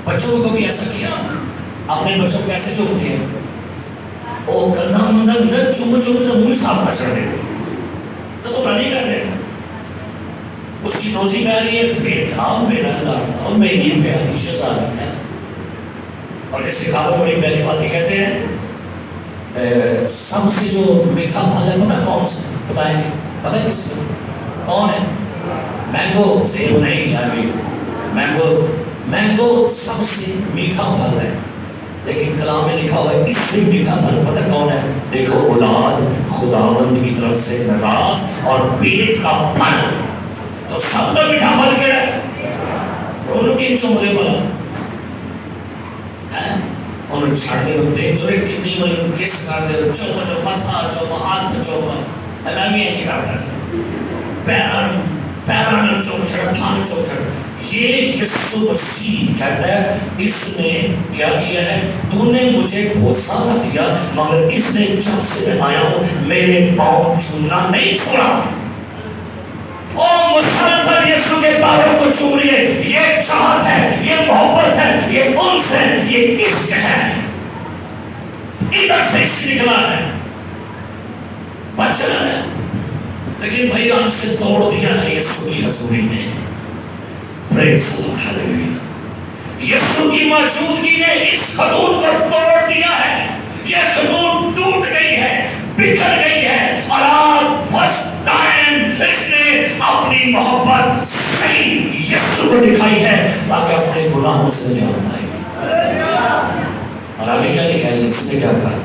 بچوں کو بھی ایسا کیا اپنے بچوں کو کیسے چومتے ہیں وہ گندا مندہ ادھر چوم تو منہ صاف کر چڑھ دیتے تو سونا نہیں کرتے اس کی نوزی میں آ رہی ہے پھر آؤ میرا لاڑا اور میری پیاری شہزادی ہے اور اس سے کھا بڑی پیاری بات یہ کہتے ہیں سب سے جو میٹھا پھل ہے پتہ کون سا بتائیں گے پتہ ہے کس کو کون ہے مینگو سیب نہیں ابھی مینگو سب سے میٹھا پھل ہے لیکن کلام میں لکھا ہوا ہے اس سے میٹھا پھل پتہ کون ہے دیکھو اولاد خداوند کی طرف سے نراز اور پیٹ کا پھل تو سب کا میٹھا پھل کیا ہے دونوں کی چمڑے والا ہے انہوں چھاڑ دے دیکھ جو ایک کتنی بڑی کیس کر دے چوما جو ماتھا جو ہاتھ چوما میں بھی ایسے کرتا تھا پیران چوما چھڑا تھان چوما چھڑا یہ یسوع مسیح کہتا ہے اس نے کیا کیا ہے تو نے مجھے بوسا نہ دیا مگر اس نے جب سے میں آیا ہوں میرے پاؤں چھونا نہیں چھوڑا او مسلسل یسوع کے پاؤں کو چھو رہی ہے یہ چاہت ہے یہ محبت ہے یہ انس ہے یہ عشق ہے ادھر سے عشق نکلا ہے بچنا ہے لیکن بھائی ہم سے توڑ دیا ہے یسوع کی حضوری نے پریز اللہ ہلیلویہ یسوع کی موجودگی نے اس خطوط کو توڑ دیا ہے یہ خطوط ٹوٹ گئی ہے بکھر گئی ہے اور آج فرسٹ ٹائم اس نے اپنی محبت صحیح یسوع کو دکھائی ہے تاکہ اپنے گناہوں سے نجات پائے اور آگے کیا لکھا ہے اس نے کیا کہا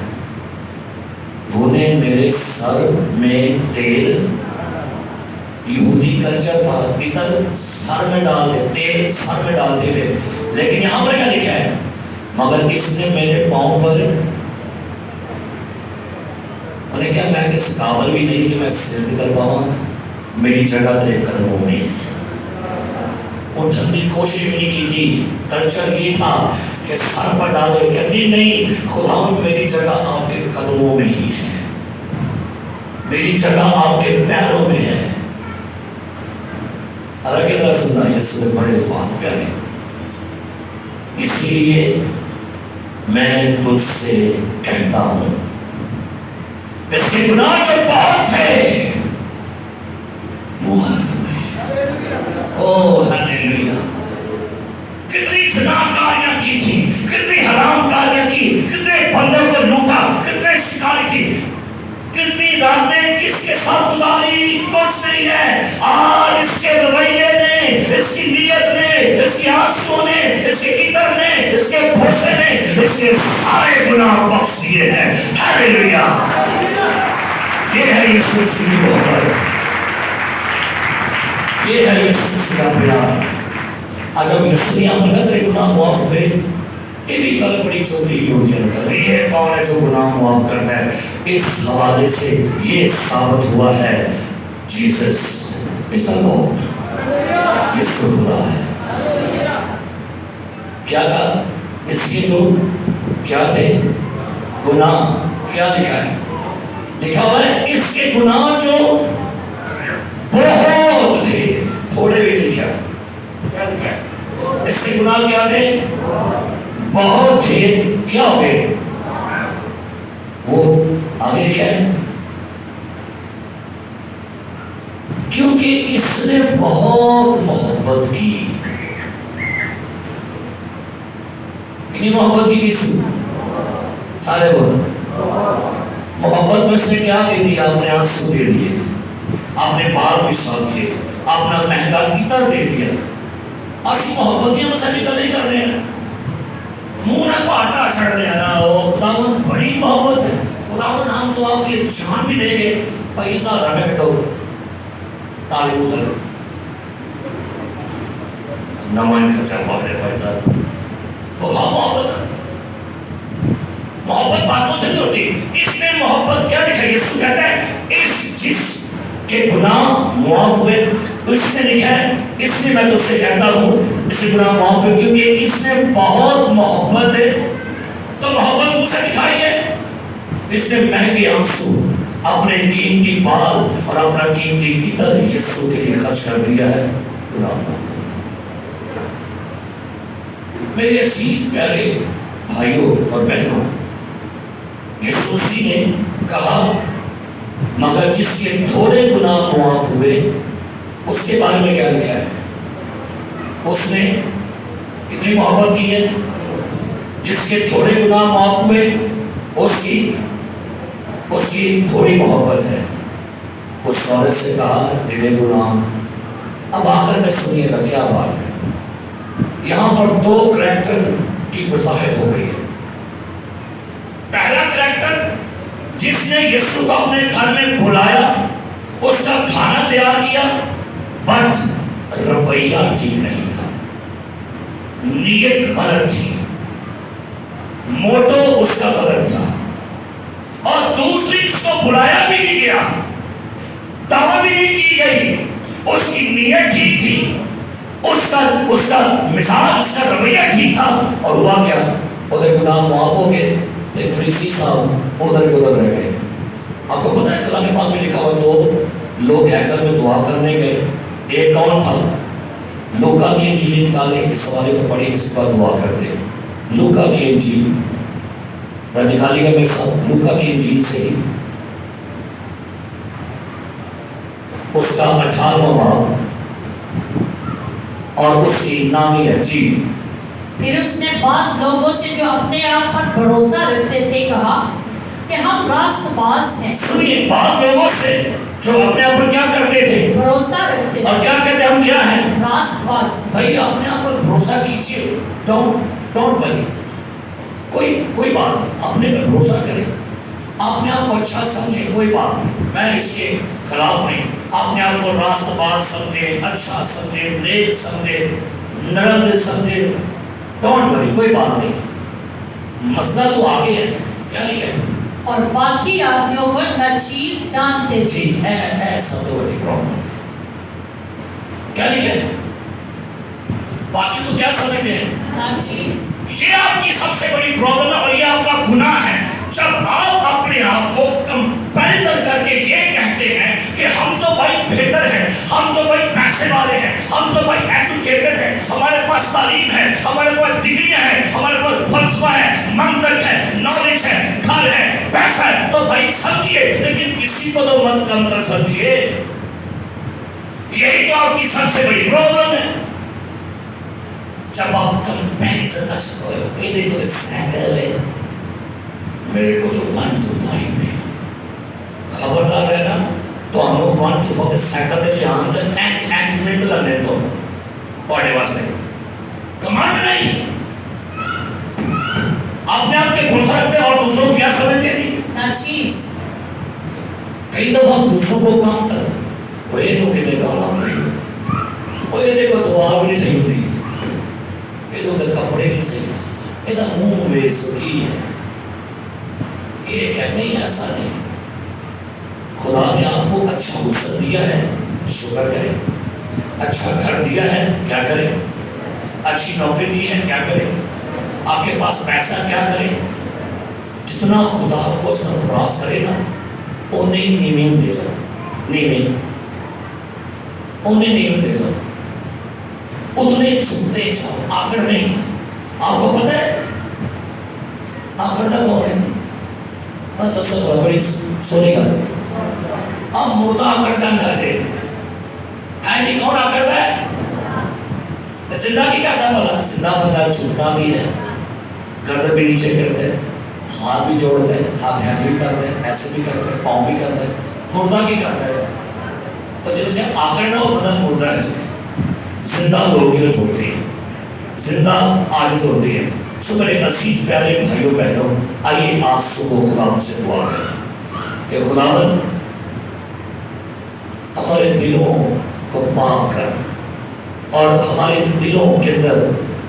تو نے میرے سر میں تیل، یہودی کلچر تھا، پیتل سر میں ڈال دے، تیل سر میں ڈالتے تھے، لیکن یہاں پر کیا لکھا ہے؟ مگر اس نے میرے پاؤں پر، انہیں کیا میں اس قابل بھی نہیں کہ میں سر کر پاؤں، میری جگہ تیرے قدموں میں۔ اٹھنے کی کوشش بھی نہیں کی تھی، کلچر یہ تھا کہ سر پر ڈالے، کہتی نہیں، خدا میری جگہ آپ کے قدموں میں ہی ہے، میری جگہ آپ کے پیروں میں ہے۔ اور اگر ذرا سننا، یہ سورہ بڑے الفاظ پیارے، اس لیے میں تجھ سے کہتا ہوں اس کے گناہ جو بہت تھے معاف ہوئے۔ او ہلیلویا! کتنی زناکاریاں کی تھی، کتنی حرام کاریاں کی، کتنے بندوں کو لوٹا، کتنے شکار کی، کتنی راتیں کس کے ساتھ گزاری، کچھ نہیں ہے۔ آج اس کے رویے نے، اس کی نیت نے، اس کی آنسوں نے، اس کے عطر نے، اس کے بھوسے نے اس کے سارے گناہ بخش دیے ہیں۔ ہلیلویا! یہ ہے یسوع کی محبت، یہ ہے یسوع کا پیار۔ اگر یسوع عمل کا تیرے گناہ معاف ہوئے، یہ بھی کل بڑی چھوٹی یہودیاں کر رہی ہے، کون ہے جو گناہ معاف کرتا ہے؟ اس حوالے سے یہ ثابت ہوا ہے جیسس از دی لارڈ، یسوع خدا ہے۔ کیا کہا؟ اس کے جو کیا تھے گناہ، کیا لکھا ہے؟ لکھا ہوا ہے اس کے گناہ جو بہت تھے، تھوڑے بھی لکھا ہے، کیا لکھا ہے؟ اس کے گناہ کیا تھے؟ بہت تھے، کیا ہو گئے؟ وہ آگے کیا ہے؟ کیونکہ اس نے بہت محبت کی۔ کتنی محبت کی کس نے؟ سارے بول محبت میں اس نے کیا دے دیا؟ آپ نے آنسو دے دیے، آپ نے بال بچھا دیے، اپنا مہنگا عطر دے دیا۔ ایسی محبت کی ہم سبھی نہیں کر رہے ہیں، منہ نہ پاٹا چھڑ رہے ہیں نا، وہ خداوند بڑی محبت ہے، خداوند ہم تو آپ کی جان بھی دیں گے، پیسہ رہے بیٹھو تالی اتر نمائن خرچہ پاڑے پیسہ، وہ ہاں محبت ہے۔ محبت باتوں سے نہیں ہوتی، اس میں محبت کیا لکھا ہے؟ یسوع کہتا ہے اس جس کے گناہ معاف ہوئے، اس نے لکھا ہے اس لیے میں تجھ سے کہتا ہوں اس کے گناہ معاف ہوئے، کیونکہ اس نے بہت محبت ہے۔ تو محبت مجھ سے دکھائی ہے، اس نے مہنگے آنسو، اپنے قیمتی بال اور اپنا قیمتی عطر یسوع کے لیے خرچ کر دیا ہے۔ گناہ معاف۔ میرے عزیز پیارے بھائیوں اور بہنوں، یسوع نے کہا مگر جس کے تھوڑے گناہ معاف ہوئے، اس کے بارے میں کیا لکھا ہے؟ اس نے اتنی محبت کی ہے، جس کے تھوڑے گناہ معاف ہوئے اس کی تھوڑی محبت ہے۔ اس عورت سے کہا تیرے گناہ۔ اب آخر میں سنیے گا کیا بات ہے، یہاں پر دو کریکٹر کی وضاحت ہو گئی ہے۔ پہلا کریکٹر جس نے یسوع کو اپنے گھر میں بلایا، اس کا کھانا تیار کیا، بٹ رویہ ٹھیک نہیں تھا، نیت غلط تھی، موٹو اس کا غلط تھا، اور دوسری اس کو بلایا بھی نہیں گیا، دعوت بھی نہیں کی گئی، اس کی نیت ٹھیک تھی، اس کا مزاج، اس کا رویہ ٹھیک تھا، اور ہوا کیا؟ ادھر گناہ معاف ہو گئے، ایک فریسی صاحب ادھر کے ادھر رہ گئے۔ آپ کو پتہ ہے کلام پاک میں لکھا ہوا دو لوگ ہیکل میں دعا کرنے گئے، ایک کون تھا؟ لوکا کی انجیل نکالے، اس حوالے کو پڑھی، اس کا دعا کرتے ہیں۔ لوکا کی انجیل نکالی گا میرے ساتھ، لوکا کی انجیل سے ہی اس کا 18واں باب اور اس کی نامی ہے جی۔ پھر اس نے بعض لوگوں سے جو اپنے آپ پر بھروسہ رکھتے تھے کہا کہ ہم راست باز ہیں۔ سنیے، بعض لوگوں سے جو اپنے آپ پر کیا کرتے تھے؟ بھروسہ رکھتے تھے، اور کیا کہتے ہیں؟ ہم کیا ہیں؟ راست باز۔ بھائی اپنے آپ پر بھروسہ کیجیے، ڈونٹ وری، کوئی بات نہیں، اپنے پر بھروسہ کریں، اپنے آپ کو اچھا سمجھے، کوئی بات نہیں، میں اس کے خلاف نہیں، اپنے آپ کو راست باز سمجھے، اچھا سمجھے، نیک سمجھے، نرم دل سمجھے، ڈونٹ وری، کوئی بات نہیں، مسئلہ تو آگے ہے، کیا نہیں ہے؟ اور باقی آدمیوں کو ناچیز جانتے تھے۔ جی اے سب تو بڑی پرابلم ہے، کیا نہیں ہے؟ باقی کو کیا سمجھتے ہیں؟ ناچیز۔ یہ آپ کی سب سے بڑی پرابلم ہے اور یہ آپ کا گناہ ہے جب آپ اپنے آپ کو کمپیریزن کر کے یہ کہتے ہیں کہ ہم تو بھائی بہتر ہیں، ہم تو بھائی پیسے والے ہیں، ہم تو بھائی ایجوکیٹڈ ہیں، ہمارے پاس تعلیم ہے، ہمارے پاس ڈگریاں ہیں، ہمارے پاس فلسفہ ہے، منطق ہے، نالج ہے، گھر ہے، پیسہ ہے، تو بھائی سمجھیے، لیکن کسی کو تو مت کمتر سمجھیے۔ یہی تو آپ کی سب سے بڑی پرابلم ہے جب آپ کمپیریزن نہ سکو، یہ دیکھو سینڈل ہے، میرے کو تو 1 to 5 ہے، خبردار ہے نا، تو ہم لوگ 1 to 5 سینڈل ہے، یہاں تک ایک منٹ لگنے تو پڑھنے واسطے کمانڈ نہیں، آپ نے آپ کے بھروسہ رکھتے اور دوسروں کو کیا سمجھتے تھی؟ ناچیز۔ کئی دفعہ ہم دوسروں کو کام کر وہ یہ لوگ کہتے گانا نہیں، وہ یہ دیکھو دعا بھی نہیں صحیح ہوتی، یہ لوگ کپڑے نہیں صحیح، یہ منہ میں سکی ہے، یہ کہتے ہیں ایسا نہیں، خدا نے آپ کو اچھا حسن دیا ہے، شکر کریں، اچھا گھر دیا ہے، کیا کریں، اچھی نوکری دی ہے، کیا کریں، آپ کے پاس پیسہ، کیا کریں، جتنا خدا کو سرفراز کرے گا انہیں نیمین دے جاؤ، نیمین انہیں نیمین دے جاؤ، اتنے چھوٹے جاؤ، آکڑ نہیں۔ آپ کو پتہ ہے آکڑ کا کون ہے؟ بڑی سونی کا اب مردہ آکڑ کا اندر سے ہے نہیں، کون آکڑ ہے؟ زندہ کی کرتا بولا، زندہ بندہ چھوٹا بھی ہے، گردن بھی نیچے کرتے ہیں، ہاتھ بھی جوڑتے ہیں، ہاتھ بھی کرتے ہیں، ایسے بھی کرتے ہیں، پاؤں بھی کرتے ہیں، مردہ کی کرتا ہے، تو جیسے آکڑ نہ ہو بدن مردہ ہے، زندہ لوگ جو چھوڑتے ہیں، زندہ عاجز ہوتی ہے۔ سو میرے عزیز پیارے بھائیوں بہنوں، آئیے آج صبح خدا سے دعا کریں کہ خداوند ہمارے دلوں کو پاک کر اور ہمارے دلوں کے اندر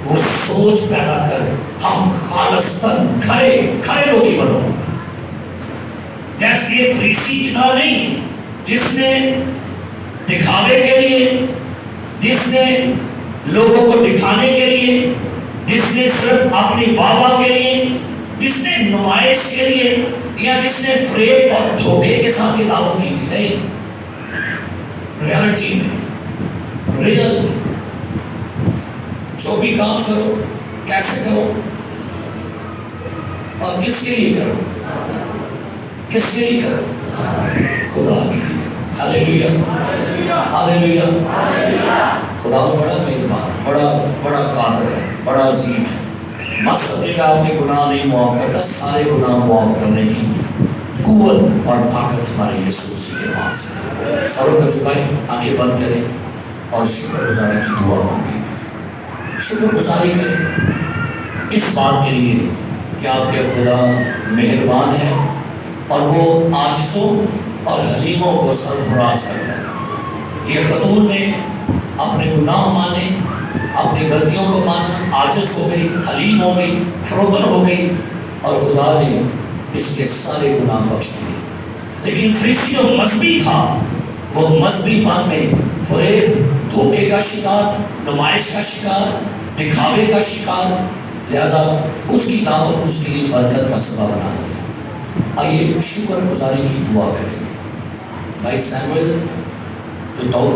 وہ سوچ پیدا کر، ہم خالصتاً کھڑے روگی بنو، جیسے یہ فریسی کی طرح نہیں جس نے دکھاوے کے لیے، جس نے لوگوں کو دکھانے کے لیے، جس نے صرف اپنی واہ کے لیے، جس نے نمائش کے لیے، یا جس نے فریب اور دھوکے کے ساتھ یہ دعوت کی تھی، نہیں، ریالٹی میں ریئل جو بھی کام کرو کیسے کرو اور کس کے لیے کرو، کس کے لیے کرو، خدا کے لیے۔ ہاللیلویا، ہاللیلویا۔ خدا بڑا مہربان، بڑا قادر ہے، بڑا عظیم ہے، مت سمجھے کہ آپ کے گناہ نہیں معاف کرتا، سارے گناہ معاف کرنے کی قوت اور طاقت ہمارے یسوع مسیح کے پاس ہے۔ سروں کو جھکائیں، آنکھیں بند کریں اور شکر گزاری کی دعا مانگیں، شکر گزاری کریں اس بات کے لیے کہ آپ کے خدا مہربان ہے اور وہ عاجزوں اور حلیموں کو سرفراز کرتا ہے۔ یہ خاتون نے اپنے گناہ مانے، اپنی غلطیوں کو مانا، عاجز ہو گئی، حلیم ہو گئی، فروتن ہو گئی، اور خدا نے اس کے سارے گناہ بخش دیے۔ لیکن فریسی جو مذہبی تھا، وہ مذہبی پن میں فریب، دھوکے کا شکار، نمائش کا شکار، دکھاوے کا شکار، لہذا اس کی دعوت اس کے لیے برکت کا سبب نہ بنے۔ آئیے شکر گزاری کی دعا کریں گے۔ بھائی سیموئل جو